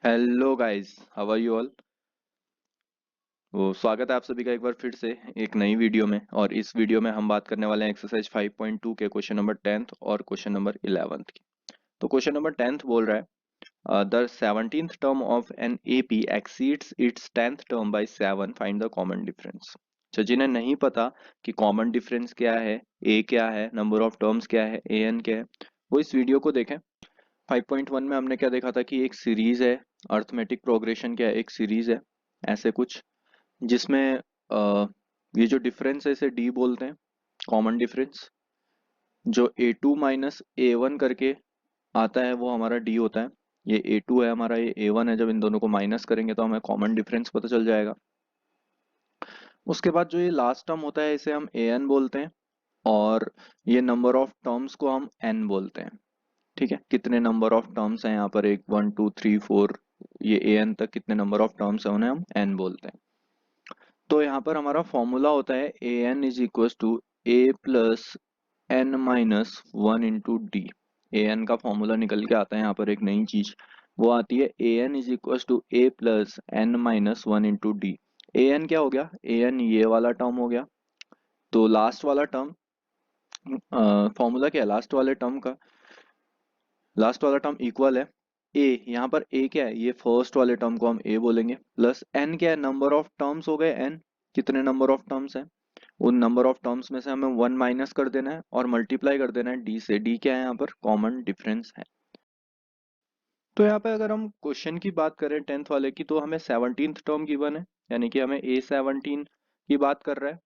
Hello guys, how are you all. वो स्वागत है आप सभी का एक बार फिर से एक नई वीडियो में। और इस वीडियो में हम बात करने वाले हैं एक्सरसाइज 5.2 के क्वेश्चन नंबर 10th और क्वेश्चन नंबर 11th की। तो क्वेश्चन नंबर 10th बोल रहा है the 17th term of an AP exceeds its 10th term by 7, find the common difference. तो जिन्हें नहीं पता कि कॉमन डिफरेंस क्या है, ए क्या है, नंबर ऑफ टर्म्स क्या है, ए एन क्या है, वो इस वीडियो को देखें। 5.1 में हमने क्या देखा था कि एक सीरीज है, अर्थमेटिक प्रोग्रेशन क्या है, एक सीरीज है ऐसे कुछ, जिसमें ये जो डिफरेंस है इसे डी बोलते हैं, कॉमन डिफरेंस। जो A2 माइनस A1 करके आता है वो हमारा डी होता है। ये A2 है हमारा, ये A1 है, जब इन दोनों को माइनस करेंगे तो हमें कॉमन डिफरेंस पता चल जाएगा। उसके बाद जो ये लास्ट टर्म होता है इसे हम AN बोलते हैं। और ये नंबर ऑफ टर्म्स को हम N बोलते हैं। ठीक है, कितने नंबर ऑफ टर्म्स हैं यहाँ पर, एक 1 2 3 4, ये AN तक कितने नंबर ऑफ टर्म्स है उन्हें हम N बोलते हैं। तो यहाँ पर हमारा फॉर्मूला होता है A N is equal to A plus N minus one into D. A N का फॉर्मूला निकल के आता है यहाँ पर एक नई चीज, वो आती है A N is equal to A plus N minus one into D. A N क्या हो गया, ए एन ये वाला टर्म हो गया। तो लास्ट वाला टर्म, फॉर्मूला क्या है लास्ट वाले टर्म का, लास्ट वाला टर्म इक्वल है ए, यहाँ पर ए क्या है, ये फर्स्ट वाले टर्म को हम ए बोलेंगे, प्लस एन क्या है, नंबर ऑफ टर्म्स हो गए एन, कितने नंबर ऑफ टर्म्स हैं, उन नंबर ऑफ टर्म्स में से हमें वन माइनस कर देना है और मल्टीप्लाई कर देना है डी से। डी क्या है यहाँ पर, कॉमन डिफरेंस है। तो यहाँ पे अगर हम क्वेश्चन की बात करें 10th वाले की, तो हमें 17th टर्म गिवन है, यानी कि हमें A17 की बात कर रहा है।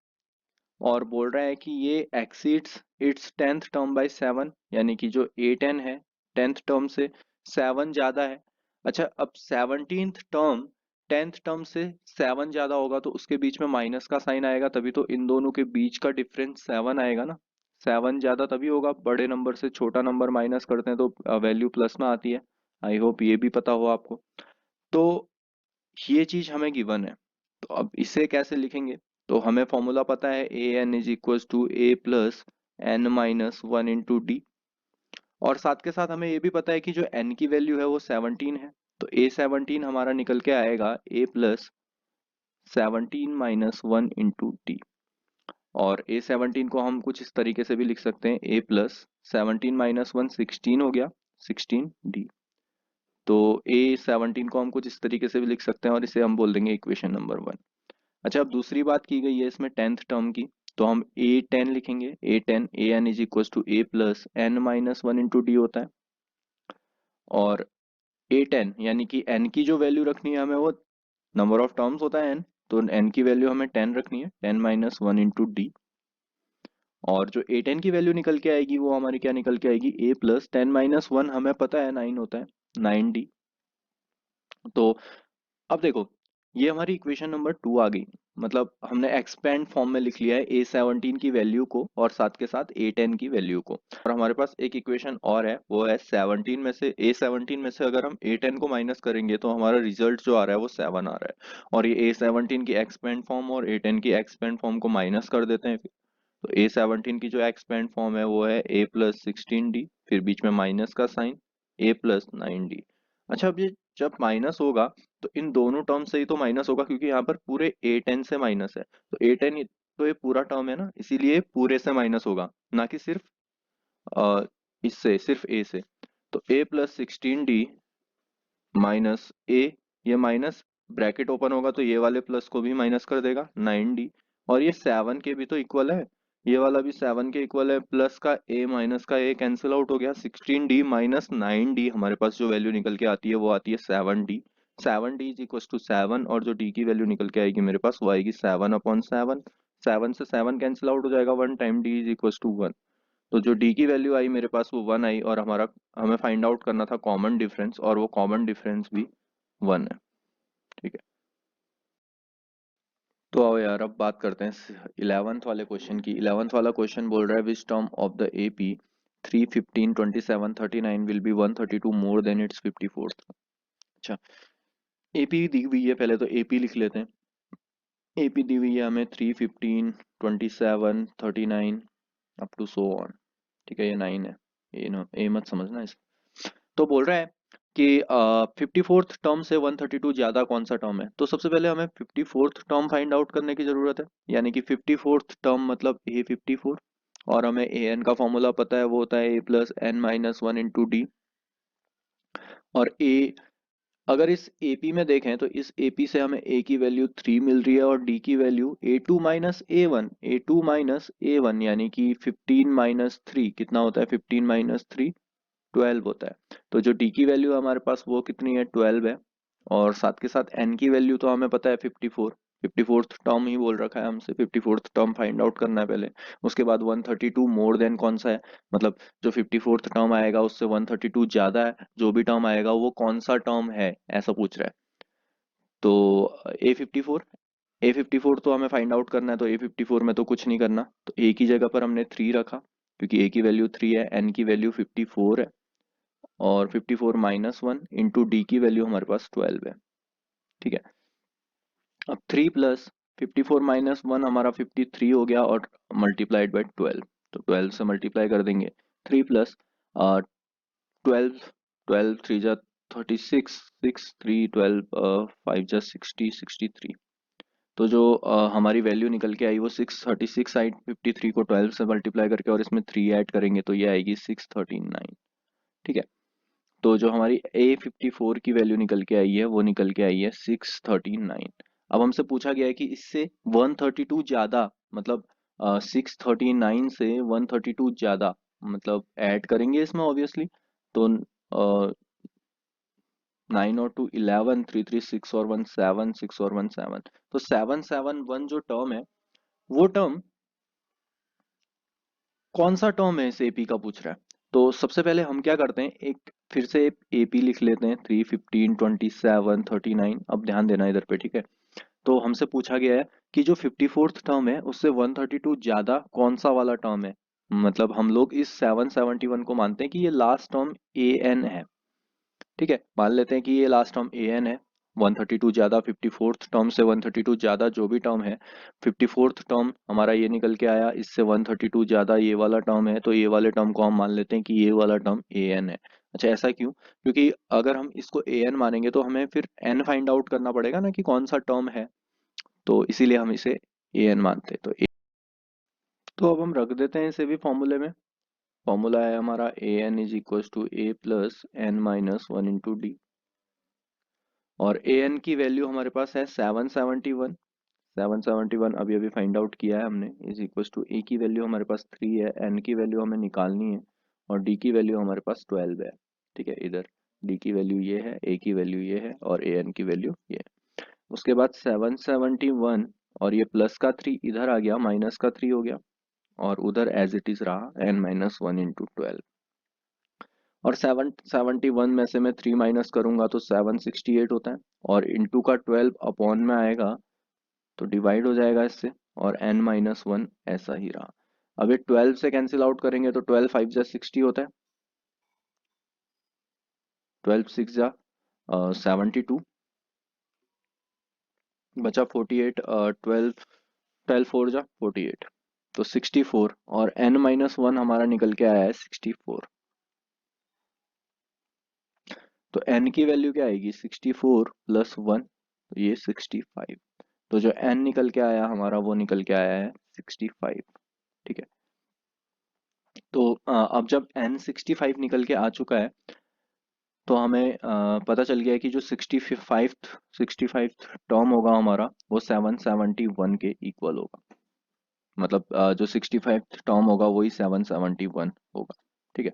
और बोल रहा है कि ये exceeds its 10th term by 7, यानी कि जो A10 है 10th टर्म से 7 ज्यादा है। अच्छा, अब 17th टर्म 10th टर्म से 7 ज्यादा होगा तो उसके बीच में माइनस का साइन आएगा, तभी तो इन दोनों के बीच का डिफरेंस 7 आएगा ना। 7 ज्यादा तभी होगा, बड़े नंबर से छोटा नंबर माइनस करते हैं तो वैल्यू प्लस में आती है। आई होप ये भी पता हो आपको। तो ये चीज हमें गिवन है, तो अब इसे कैसे लिखेंगे। तो हमें फॉर्मूला पता है A N is equal to A plus N minus one into D. और साथ के साथ हमें ये भी पता है कि जो एन की वैल्यू है वो 17 है। तो A17 हमारा निकल के आएगा A plus 17 minus one into D. और A17 को हम कुछ इस तरीके से भी लिख सकते हैं, ए प्लस 17 माइनस वन 16 हो गया, 16 डी। तो A17 को हम कुछ इस तरीके से भी लिख सकते हैं और इसे हम बोल देंगे इक्वेशन नंबर 1। अच्छा, अब दूसरी बात की गई है इसमें 10th टर्म की, तो हम A10 लिखेंगे। A10 A N is equal to A plus N minus one into D होता है। और A10 यानी कि n की जो वैल्यू रखनी है हमें, वो नंबर ऑफ टर्म्स होता है n, तो n की वैल्यू हमें 10 रखनी है, 10 माइनस वन इंटू डी। और जो A10 की वैल्यू निकल के आएगी वो हमारी क्या निकल के आएगी, a प्लस 10 माइनस वन, हमें पता है 9 होता है, 9D। तो अब देखो, ये हमारी इक्वेशन नंबर 2 आ गई। मतलब हमने एक्सपेंड फॉर्म में लिख लिया है A17 की वैल्यू को और साथ के साथ A10 की वैल्यू को। और हमारे पास एक इक्वेशन और है, वो है 17 में से, A17 में से अगर हम A10 को माइनस करेंगे तो हमारा रिजल्ट जो आ रहा है वो 7 आ रहा है। और ये A17 की एक्सपेंड फॉर्म और A10 की एक्सपेंड फॉर्म को माइनस कर देते हैं। तो A17 की जो एक्सपेंड फॉर्म है वो है ए प्लस 16D, फिर बीच में माइनस का साइन, ए प्लस 9D। अच्छा, अब ये जब माइनस होगा तो इन दोनों टर्म से ही तो माइनस होगा, क्योंकि यहाँ पर पूरे A10 से माइनस है। तो A10 तो ये पूरा टर्म है ना, इसीलिए पूरे से माइनस होगा, ना कि सिर्फ अ, इससे, सिर्फ ए से। तो ए प्लस 16D माइनस ए, ये माइनस ब्रैकेट ओपन होगा तो ये वाले प्लस को भी माइनस कर देगा 9D। और ये 7 के भी तो इक्वल है, ये वाला भी 7 के इक्वल है, प्लस का ए माइनस का ए कैंसिल आउट हो गया, 16D माइनस 9D, हमारे पास जो वैल्यू निकल के आती है वो आती है 7D। 7D is equal to 7, और जो डी की वैल्यू निकल के आएगी मेरे पास वो आएगी 7/7। 7 से 7 कैंसिल आउट हो जाएगा, one time D is equal to one. तो जो डी की वैल्यू आई मेरे पास वो 1 आई, और हमारा, हमें फाइंड आउट करना था कॉमन डिफरेंस, और वो कॉमन डिफरेंस भी 1 है। ठीक है, तो आओ यार अब बात करते हैं 11th वाले क्वेश्चन की। 11th वाला क्वेश्चन बोल रहा है which term of the AP 3, 15, 27, 39 will be 132 more than it's 54th। अच्छा, एपी दी हुई है, पहले तो एपी लिख लेते हैं। एपी दी हुई है हमें 3, 15, 27, 39 अप टू सो ऑन। ठीक है, ये 9 है, ये ना ए मत समझना इस। तो बोल रहा है कि 54th टर्म से 132 ज्यादा कौन सा टर्म है। तो सबसे पहले हमें 54th टर्म फाइंड आउट करने की जरूरत है, यानी कि 54th टर्म मतलब A54, और हमें ए एन का फॉर्मूला पता है, वो होता है A+n-1 × d। और ए, अगर इस एपी में देखें तो इस एपी से हमें ए की वैल्यू 3 मिल रही है और डी की वैल्यू A2 - A1 यानी कि 15 - 3 कितना होता है, 15 - 3 12 होता है। तो जो डी की वैल्यू हमारे पास वो कितनी है, 12 है। और साथ के साथ एन की वैल्यू तो हमें पता है 54, 54th टर्म ही बोल रखा है हमसे, 54th टर्म फाइंड आउट करना है पहले। उसके बाद 132 मोर देन कौन सा है, मतलब जो 54th टर्म आएगा उससे 132 ज्यादा है, जो भी टर्म आएगा वो कौन सा टर्म है, ऐसा पूछ रहा है। तो ए फिफ्टी फोर तो हमें फाइंड आउट करना है, तो A54 में तो कुछ नहीं करना, तो ए की जगह पर हमने 3 रखा, क्योंकि ए की वैल्यू 3 है, एन की वैल्यू 54 है, और 54 - 1 × डी की वैल्यू हमारे पास 12 है। ठीक है, अब 3 प्लस 54 - 1 हमारा 53 हो गया, और मल्टीप्लाइड बाई 12, तो 12 से मल्टीप्लाई कर देंगे। 3 प्लस 12, 12 3 जा 36, 6 3 12 5 जा 60, 63। तो जो हमारी वैल्यू निकल के आई वो 636 आई। 53 को 12 से मल्टीप्लाई करके और इसमें 3 ऐड करेंगे तो ये आएगी 639। ठीक है, तो जो हमारी A54 की वैल्यू निकल के आई है वो निकल के आई है 639। अब हमसे पूछा गया है कि इससे 132 ज्यादा, मतलब 639 से 132 ज्यादा, मतलब ऐड करेंगे इसमें ऑब्वियसली। तो 9 और 2 11, 3 3 6 और 1 7, 6 और 1 7, तो 771 जो टर्म है वो टर्म कौन सा टर्म है, इस एपी का पूछ रहा है। तो सबसे पहले हम क्या करते हैं, एक फिर से एपी लिख लेते हैं, 3 15 27 39। अब ध्यान देना इधर पे, ठीक है। तो हमसे पूछा गया है कि जो 54th टर्म है उससे 132 ज्यादा कौन सा वाला टर्म है, मतलब हम लोग इस 771 को मानते हैं कि ये लास्ट टर्म ए एन है। ठीक है, मान लेते हैं कि ये लास्ट टर्म ए एन है। 132 ज्यादा 54th टर्म से 132 ज्यादा जो भी टर्म है, 54th टर्म हमारा ये निकल के आया, इससे 132 ज्यादा ये वाला टर्म है, तो ये वाले टर्म को हम मान लेते हैं कि ये वाला टर्म ए एन है। अच्छा, ऐसा क्यों, क्योंकि अगर हम इसको ए एन मानेंगे तो हमें फिर एन फाइंड आउट करना पड़ेगा ना कि कौन सा टर्म है, तो इसीलिए हम इसे ए एन मानते हैं। तो अब हम रख देते हैं इसे भी फॉर्मूले में। फॉर्मूला है हमारा A N is equal to A+n-1 × d। और ए एन की वैल्यू हमारे पास है 771। 771 अभी अभी फाइंड आउट किया है हमने, इज इक्वल टू ए की वैल्यू हमारे पास 3 है, एन की वैल्यू हमें निकालनी है, और डी की वैल्यू हमारे पास 12 है। ठीक है, इधर डी की वैल्यू ये है, ए की वैल्यू ये है, और ए एन की वैल्यू ये है। उसके बाद 771 और ये प्लस का 3 इधर आ गया, माइनस का 3 हो गया, और उधर एज इट इज रहा n-1 × 12। और 771 में से मैं 3 माइनस करूंगा तो 768 होता है, और इंटू का 12 अपॉन में आएगा तो डिवाइड हो जाएगा इससे, और n-1 ऐसा ही रहा। अब ये 12 से कैंसिल आउट करेंगे तो 12 5 जा 60 होता है, 12 6 जा 72, बचा 48, 12 12 4 जा 48, तो 64, और n-1 हमारा निकल के आया है 64। तो n की वैल्यू क्या आएगी, 64 + 1, तो ये 65। तो जो n निकल के आया हमारा वो निकल के आया है 65। ठीक है, तो अब जब n 65 निकल के आ चुका है तो हमें पता चल गया है कि जो 65 टर्म होगा हमारा वो 771 के इक्वल होगा, मतलब जो 65 टर्म होगा वही 771 होगा। ठीक है,